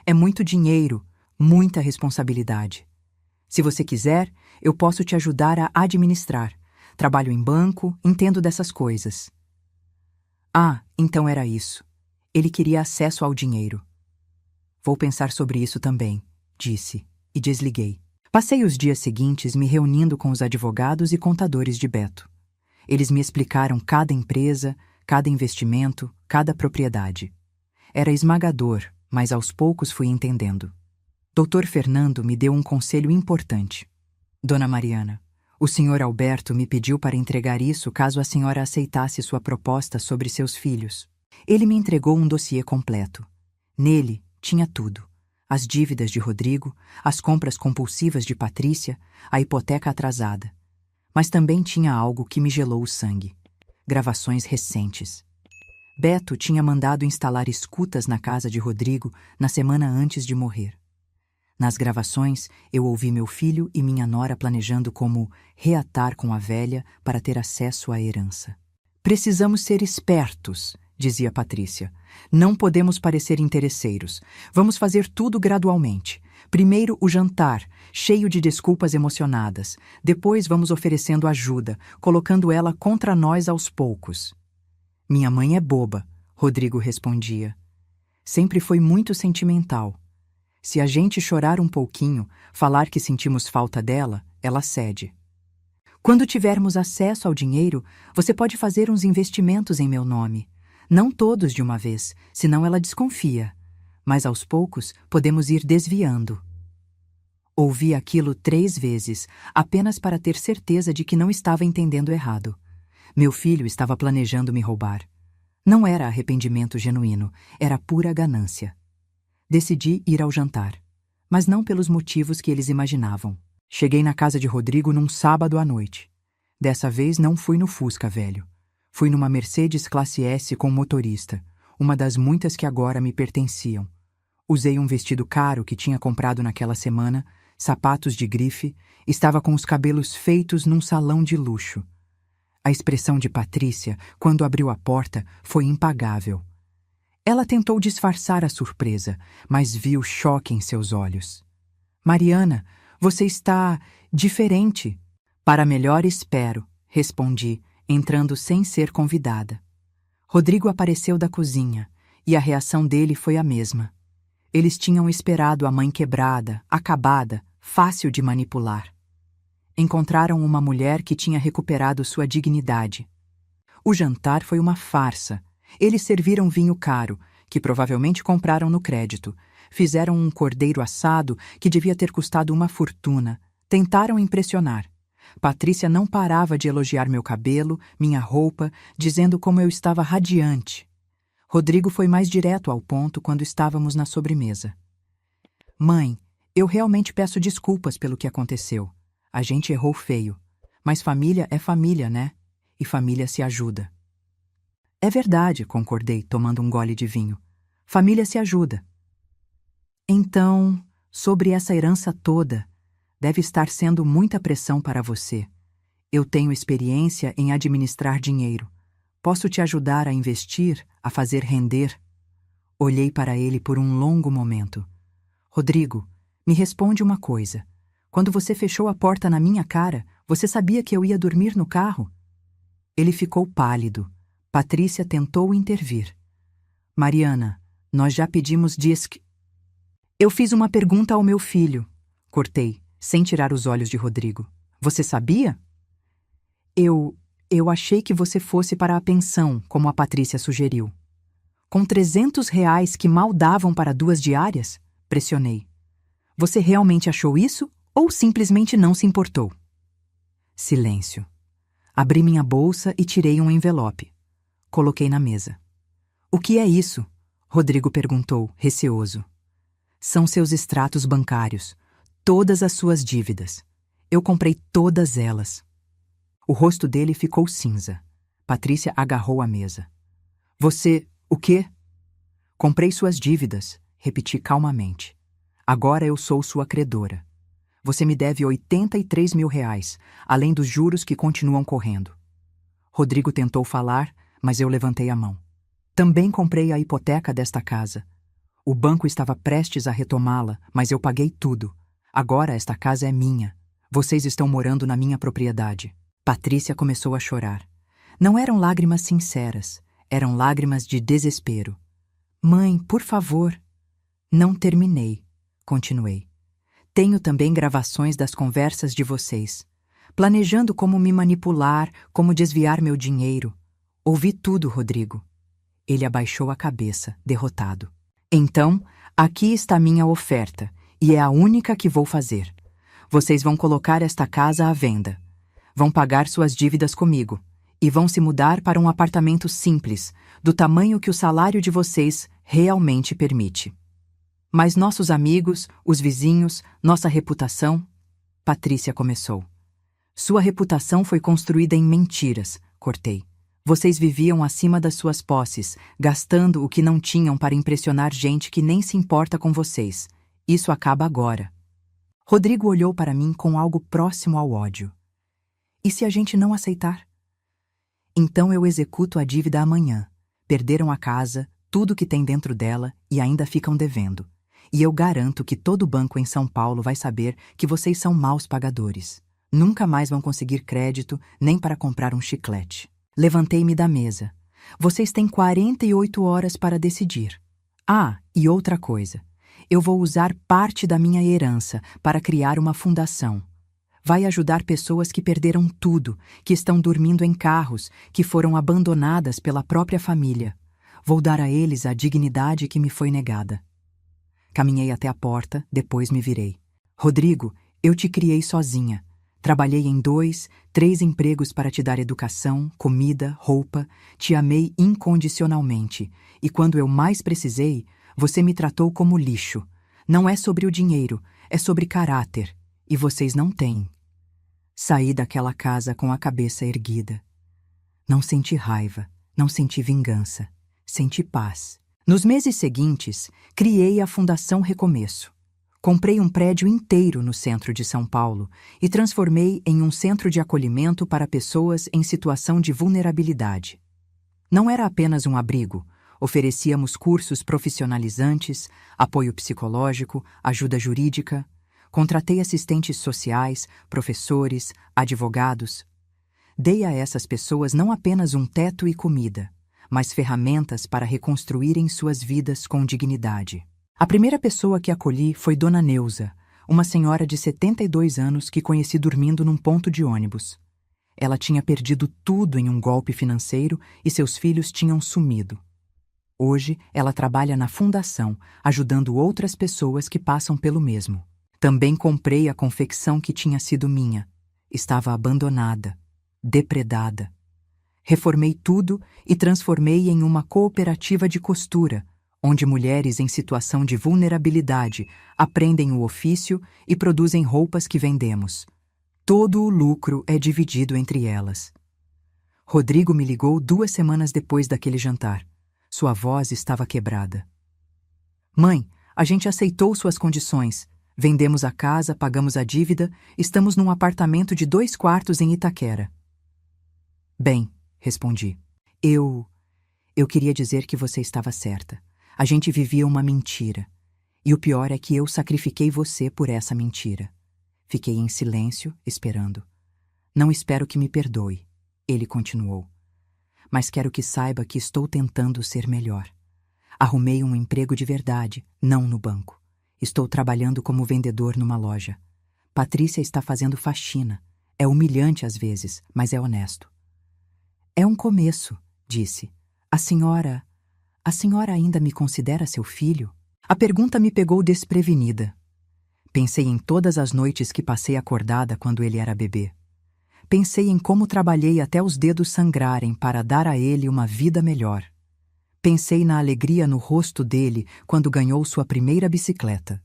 É muito dinheiro, muita responsabilidade. Se você quiser, eu posso te ajudar a administrar. Trabalho em banco, entendo dessas coisas. Ah, então era isso. Ele queria acesso ao dinheiro. Vou pensar sobre isso também, disse, e desliguei. Passei os dias seguintes me reunindo com os advogados e contadores de Beto. Eles me explicaram cada empresa, cada investimento, cada propriedade. Era esmagador, mas aos poucos fui entendendo. Dr. Fernando me deu um conselho importante. Dona Mariana, o Sr. Alberto me pediu para entregar isso caso a senhora aceitasse sua proposta sobre seus filhos. Ele me entregou um dossiê completo. Nele tinha tudo. As dívidas de Rodrigo, as compras compulsivas de Patrícia, a hipoteca atrasada. Mas também tinha algo que me gelou o sangue. Gravações recentes. Beto tinha mandado instalar escutas na casa de Rodrigo na semana antes de morrer. Nas gravações, eu ouvi meu filho e minha nora planejando como reatar com a velha para ter acesso à herança. Precisamos ser espertos, dizia Patrícia. Não podemos parecer interesseiros. Vamos fazer tudo gradualmente. Primeiro o jantar, cheio de desculpas emocionadas. Depois vamos oferecendo ajuda, colocando ela contra nós aos poucos. Minha mãe é boba, Rodrigo respondia. Sempre foi muito sentimental. Se a gente chorar um pouquinho, falar que sentimos falta dela, ela cede. Quando tivermos acesso ao dinheiro, você pode fazer uns investimentos em meu nome. Não todos de uma vez, senão ela desconfia. Mas aos poucos podemos ir desviando. Ouvi aquilo 3 vezes, apenas para ter certeza de que não estava entendendo errado. Meu filho estava planejando me roubar. Não era arrependimento genuíno, era pura ganância. Decidi ir ao jantar, mas não pelos motivos que eles imaginavam. Cheguei na casa de Rodrigo num sábado à noite. Dessa vez não fui no Fusca velho. Fui numa Mercedes Classe S com motorista, uma das muitas que agora me pertenciam. Usei um vestido caro que tinha comprado naquela semana, sapatos de grife, estava com os cabelos feitos num salão de luxo. A expressão de Patrícia, quando abriu a porta, foi impagável. Ela tentou disfarçar a surpresa, mas vi o choque em seus olhos. Mariana, você está diferente. Para melhor espero, respondi, entrando sem ser convidada. Rodrigo apareceu da cozinha, e a reação dele foi a mesma. Eles tinham esperado a mãe quebrada, acabada, fácil de manipular. Encontraram uma mulher que tinha recuperado sua dignidade. O jantar foi uma farsa. Eles serviram vinho caro, que provavelmente compraram no crédito. Fizeram um cordeiro assado que devia ter custado uma fortuna. Tentaram impressionar. Patrícia não parava de elogiar meu cabelo, minha roupa, dizendo como eu estava radiante. Rodrigo foi mais direto ao ponto quando estávamos na sobremesa. Mãe, eu realmente peço desculpas pelo que aconteceu. A gente errou feio. Mas família é família, né? E família se ajuda. É verdade, concordei, tomando um gole de vinho. Família se ajuda. Então, sobre essa herança toda, deve estar sendo muita pressão para você. Eu tenho experiência em administrar dinheiro. Posso te ajudar a investir, a fazer render? Olhei para ele por um longo momento. Rodrigo, me responde uma coisa. Quando você fechou a porta na minha cara, você sabia que eu ia dormir no carro? Ele ficou pálido. Patrícia tentou intervir. Mariana, nós já pedimos disque. Eu fiz uma pergunta ao meu filho. Cortei, sem tirar os olhos de Rodrigo. Você sabia? Eu achei que você fosse para a pensão, como a Patrícia sugeriu. Com R$ 300 que mal davam para 2 diárias? Pressionei. Você realmente achou isso ou simplesmente não se importou? Silêncio. Abri minha bolsa e tirei um envelope. Coloquei na mesa. O que é isso? Rodrigo perguntou, receoso. São seus extratos bancários. Todas as suas dívidas. Eu comprei todas elas. O rosto dele ficou cinza. Patrícia agarrou a mesa. Você, o quê? Comprei suas dívidas, repeti calmamente. Agora eu sou sua credora. Você me deve R$ 83 mil, além dos juros que continuam correndo. Rodrigo tentou falar, mas eu levantei a mão. Também comprei a hipoteca desta casa. O banco estava prestes a retomá-la, mas eu paguei tudo. Agora esta casa é minha. Vocês estão morando na minha propriedade. Patrícia começou a chorar. Não eram lágrimas sinceras, eram lágrimas de desespero. Mãe, por favor. Não terminei, continuei. Tenho também gravações das conversas de vocês, planejando como me manipular, como desviar meu dinheiro. Ouvi tudo, Rodrigo. Ele abaixou a cabeça, derrotado. Então, aqui está minha oferta, e é a única que vou fazer. Vocês vão colocar esta casa à venda. Vão pagar suas dívidas comigo, e vão se mudar para um apartamento simples, do tamanho que o salário de vocês realmente permite. Mas nossos amigos, os vizinhos, nossa reputação... Patrícia começou. Sua reputação foi construída em mentiras, cortei. Vocês viviam acima das suas posses, gastando o que não tinham para impressionar gente que nem se importa com vocês. Isso acaba agora. Rodrigo olhou para mim com algo próximo ao ódio. E se a gente não aceitar? Então eu executo a dívida amanhã. Perderam a casa, tudo que tem dentro dela e ainda ficam devendo. E eu garanto que todo banco em São Paulo vai saber que vocês são maus pagadores. Nunca mais vão conseguir crédito nem para comprar um chiclete. Levantei-me da mesa. Vocês têm 48 horas para decidir. Ah, e outra coisa. Eu vou usar parte da minha herança para criar uma fundação. Vai ajudar pessoas que perderam tudo, que estão dormindo em carros, que foram abandonadas pela própria família. Vou dar a eles a dignidade que me foi negada. Caminhei até a porta, depois me virei. Rodrigo, eu te criei sozinha. Trabalhei em 2, 3 empregos para te dar educação, comida, roupa. Te amei incondicionalmente. E quando eu mais precisei, você me tratou como lixo. Não é sobre o dinheiro, é sobre caráter. E vocês não têm. Saí daquela casa com a cabeça erguida. Não senti raiva, não senti vingança. Senti paz. Nos meses seguintes, criei a Fundação Recomeço. Comprei um prédio inteiro no centro de São Paulo e transformei em um centro de acolhimento para pessoas em situação de vulnerabilidade. Não era apenas um abrigo, oferecíamos cursos profissionalizantes, apoio psicológico, ajuda jurídica. Contratei assistentes sociais, professores, advogados. Dei a essas pessoas não apenas um teto e comida, mas ferramentas para reconstruírem suas vidas com dignidade. A primeira pessoa que acolhi foi Dona Neuza, uma senhora de 72 anos que conheci dormindo num ponto de ônibus. Ela tinha perdido tudo em um golpe financeiro e seus filhos tinham sumido. Hoje, ela trabalha na fundação, ajudando outras pessoas que passam pelo mesmo. Também comprei a confecção que tinha sido minha. Estava abandonada, depredada. Reformei tudo e transformei em uma cooperativa de costura, onde mulheres em situação de vulnerabilidade aprendem o ofício e produzem roupas que vendemos. Todo o lucro é dividido entre elas. Rodrigo me ligou 2 semanas depois daquele jantar. Sua voz estava quebrada. Mãe, a gente aceitou suas condições. Vendemos a casa, pagamos a dívida, estamos num apartamento de 2 quartos em Itaquera. Bem, respondi. Eu queria dizer que você estava certa. A gente vivia uma mentira. E o pior é que eu sacrifiquei você por essa mentira. Fiquei em silêncio, esperando. Não espero que me perdoe, ele continuou. Mas quero que saiba que estou tentando ser melhor. Arrumei um emprego de verdade, não no banco. Estou trabalhando como vendedor numa loja. Patrícia está fazendo faxina. É humilhante às vezes, mas é honesto. É um começo, disse. A senhora ainda me considera seu filho? A pergunta me pegou desprevenida. Pensei em todas as noites que passei acordada quando ele era bebê. Pensei em como trabalhei até os dedos sangrarem para dar a ele uma vida melhor. Pensei na alegria no rosto dele quando ganhou sua primeira bicicleta.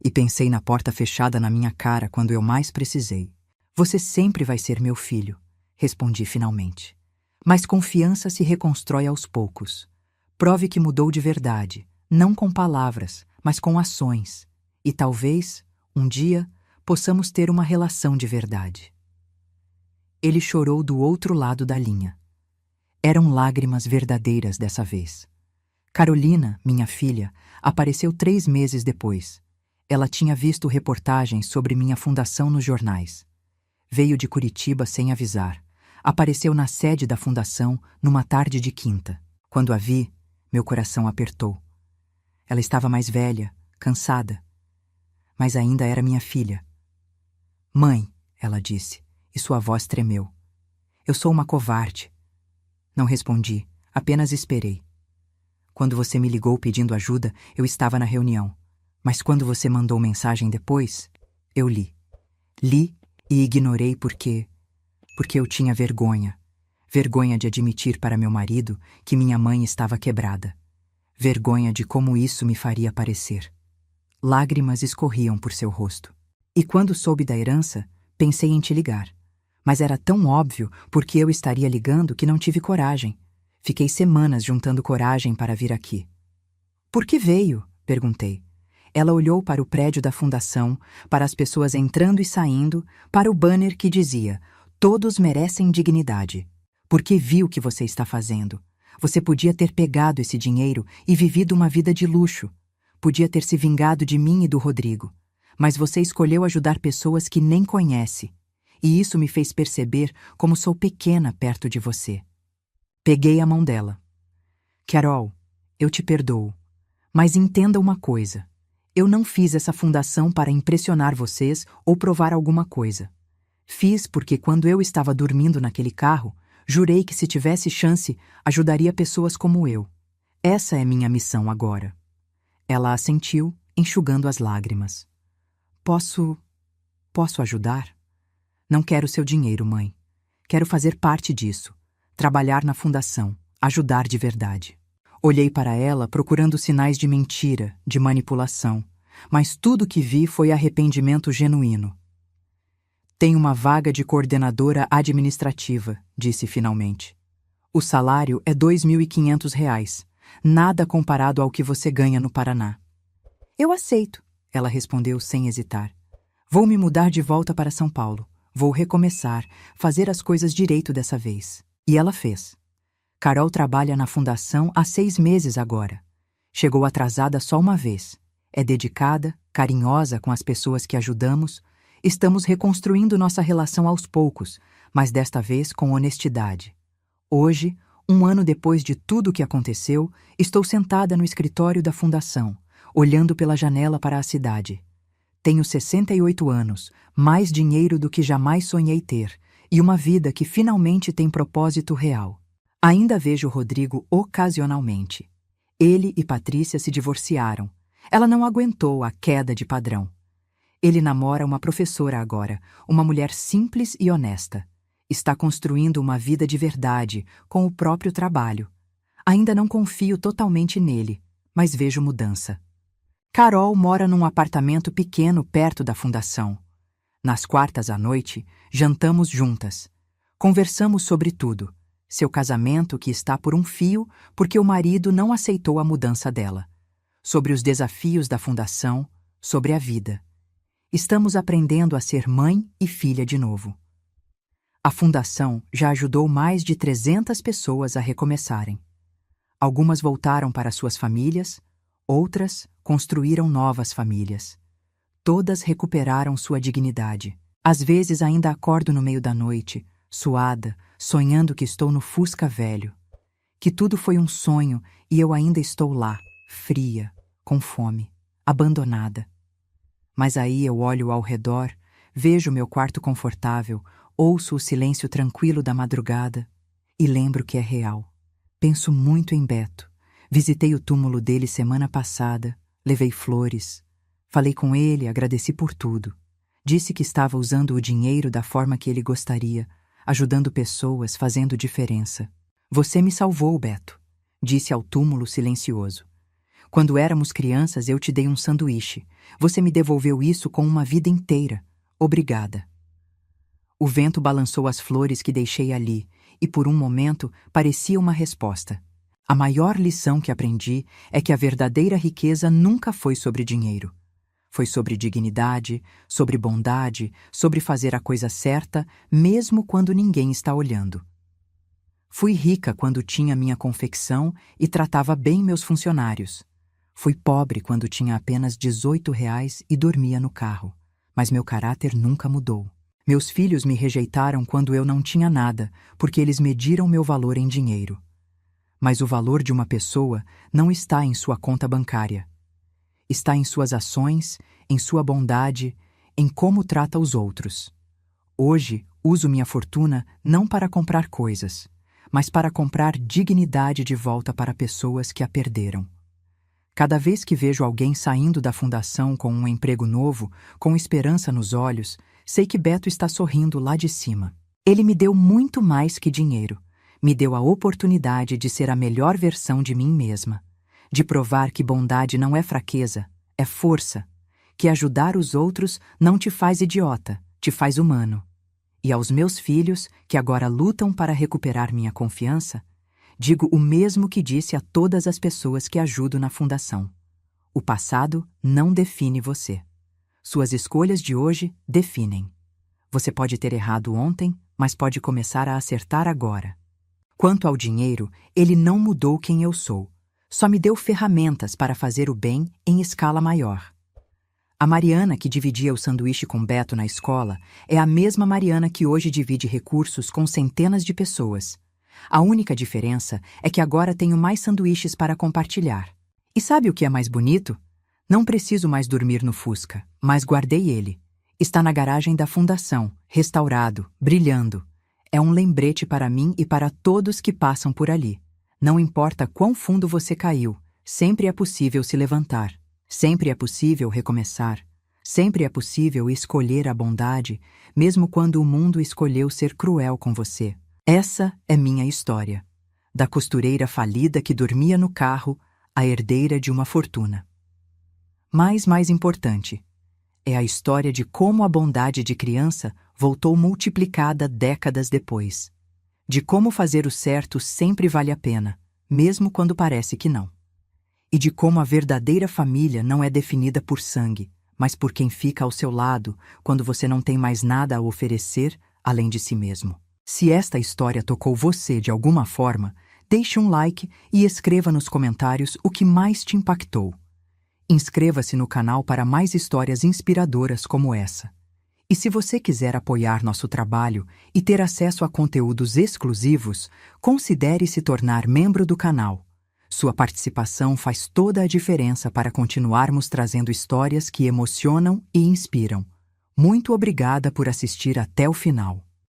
E pensei na porta fechada na minha cara quando eu mais precisei. Você sempre vai ser meu filho, respondi finalmente. Mas confiança se reconstrói aos poucos. Prove que mudou de verdade, não com palavras, mas com ações. E talvez, um dia, possamos ter uma relação de verdade. Ele chorou do outro lado da linha. Eram lágrimas verdadeiras dessa vez. Carolina, minha filha, apareceu 3 meses depois. Ela tinha visto reportagens sobre minha fundação nos jornais. Veio de Curitiba sem avisar. Apareceu na sede da fundação numa tarde de quinta. Quando a vi, meu coração apertou. Ela estava mais velha, cansada. Mas ainda era minha filha. Mãe, ela disse, e sua voz tremeu. Eu sou uma covarde. Não respondi, apenas esperei. Quando você me ligou pedindo ajuda, eu estava na reunião. Mas quando você mandou mensagem depois, eu li. Li e ignorei porque eu tinha vergonha. Vergonha de admitir para meu marido que minha mãe estava quebrada. Vergonha de como isso me faria parecer. Lágrimas escorriam por seu rosto. E quando soube da herança, pensei em te ligar. Mas era tão óbvio porque eu estaria ligando que não tive coragem. Fiquei semanas juntando coragem para vir aqui. Por que veio? Perguntei. Ela olhou para o prédio da fundação, para as pessoas entrando e saindo, para o banner que dizia: todos merecem dignidade. Porque viu o que você está fazendo. Você podia ter pegado esse dinheiro e vivido uma vida de luxo. Podia ter se vingado de mim e do Rodrigo. Mas você escolheu ajudar pessoas que nem conhece. E isso me fez perceber como sou pequena perto de você. Peguei a mão dela. Carol, eu te perdoo. Mas entenda uma coisa. Eu não fiz essa fundação para impressionar vocês ou provar alguma coisa. Fiz porque quando eu estava dormindo naquele carro, jurei que se tivesse chance, ajudaria pessoas como eu. Essa é minha missão agora. Ela assentiu, enxugando as lágrimas. Posso ajudar? Não quero seu dinheiro, mãe. Quero fazer parte disso. Trabalhar na fundação. Ajudar de verdade. Olhei para ela procurando sinais de mentira, de manipulação. Mas tudo que vi foi arrependimento genuíno. Tenho uma vaga de coordenadora administrativa, disse finalmente. O salário é R$ 2.500. Nada comparado ao que você ganha no Paraná. Eu aceito, ela respondeu sem hesitar. Vou me mudar de volta para São Paulo. Vou recomeçar, fazer as coisas direito dessa vez. E ela fez. Carol trabalha na fundação há 6 meses agora. Chegou atrasada só uma vez. É dedicada, carinhosa com as pessoas que ajudamos. Estamos reconstruindo nossa relação aos poucos, mas desta vez com honestidade. Hoje, 1 ano depois de tudo o que aconteceu, estou sentada no escritório da fundação, olhando pela janela para a cidade. Tenho 68 anos, mais dinheiro do que jamais sonhei ter, e uma vida que finalmente tem propósito real. Ainda vejo o Rodrigo ocasionalmente. Ele e Patrícia se divorciaram. Ela não aguentou a queda de padrão. Ele namora uma professora agora, uma mulher simples e honesta. Está construindo uma vida de verdade, com o próprio trabalho. Ainda não confio totalmente nele, mas vejo mudança. Carol mora num apartamento pequeno perto da fundação. Nas quartas à noite, jantamos juntas. Conversamos sobre tudo. Seu casamento que está por um fio porque o marido não aceitou a mudança dela. Sobre os desafios da fundação, sobre a vida. Estamos aprendendo a ser mãe e filha de novo. A fundação já ajudou mais de 300 pessoas a recomeçarem. Algumas voltaram para suas famílias, outras construíram novas famílias. Todas recuperaram sua dignidade. Às vezes ainda acordo no meio da noite, suada, sonhando que estou no Fusca velho. Que tudo foi um sonho e eu ainda estou lá, fria, com fome, abandonada. Mas aí eu olho ao redor, vejo meu quarto confortável, ouço o silêncio tranquilo da madrugada e lembro que é real. Penso muito em Beto. Visitei o túmulo dele semana passada, levei flores. Falei com ele, agradeci por tudo. Disse que estava usando o dinheiro da forma que ele gostaria, ajudando pessoas, fazendo diferença. Você me salvou, Beto, disse ao túmulo silencioso. Quando éramos crianças, eu te dei um sanduíche. Você me devolveu isso com uma vida inteira. Obrigada. O vento balançou as flores que deixei ali, e por um momento parecia uma resposta. A maior lição que aprendi é que a verdadeira riqueza nunca foi sobre dinheiro. Foi sobre dignidade, sobre bondade, sobre fazer a coisa certa, mesmo quando ninguém está olhando. Fui rica quando tinha minha confecção e tratava bem meus funcionários. Fui pobre quando tinha apenas R$ 18 e dormia no carro, mas meu caráter nunca mudou. Meus filhos me rejeitaram quando eu não tinha nada, porque eles mediram meu valor em dinheiro. Mas o valor de uma pessoa não está em sua conta bancária. Está em suas ações, em sua bondade, em como trata os outros. Hoje, uso minha fortuna não para comprar coisas, mas para comprar dignidade de volta para pessoas que a perderam. Cada vez que vejo alguém saindo da fundação com um emprego novo, com esperança nos olhos, sei que Beto está sorrindo lá de cima. Ele me deu muito mais que dinheiro. Me deu a oportunidade de ser a melhor versão de mim mesma, de provar que bondade não é fraqueza, é força, que ajudar os outros não te faz idiota, te faz humano. E aos meus filhos, que agora lutam para recuperar minha confiança, digo o mesmo que disse a todas as pessoas que ajudo na fundação. O passado não define você. Suas escolhas de hoje definem. Você pode ter errado ontem, mas pode começar a acertar agora. Quanto ao dinheiro, ele não mudou quem eu sou. Só me deu ferramentas para fazer o bem em escala maior. A Mariana que dividia o sanduíche com Beto na escola é a mesma Mariana que hoje divide recursos com centenas de pessoas. A única diferença é que agora tenho mais sanduíches para compartilhar. E sabe o que é mais bonito? Não preciso mais dormir no Fusca, mas guardei ele. Está na garagem da fundação, restaurado, brilhando. É um lembrete para mim e para todos que passam por ali. Não importa quão fundo você caiu, sempre é possível se levantar. Sempre é possível recomeçar. Sempre é possível escolher a bondade, mesmo quando o mundo escolheu ser cruel com você. Essa é minha história. Da costureira falida que dormia no carro à herdeira de uma fortuna. Mas mais importante, é a história de como a bondade de criança voltou multiplicada décadas depois. De como fazer o certo sempre vale a pena, mesmo quando parece que não. E de como a verdadeira família não é definida por sangue, mas por quem fica ao seu lado quando você não tem mais nada a oferecer além de si mesmo. Se esta história tocou você de alguma forma, deixe um like e escreva nos comentários o que mais te impactou. Inscreva-se no canal para mais histórias inspiradoras como essa. E se você quiser apoiar nosso trabalho e ter acesso a conteúdos exclusivos, considere se tornar membro do canal. Sua participação faz toda a diferença para continuarmos trazendo histórias que emocionam e inspiram. Muito obrigada por assistir até o final.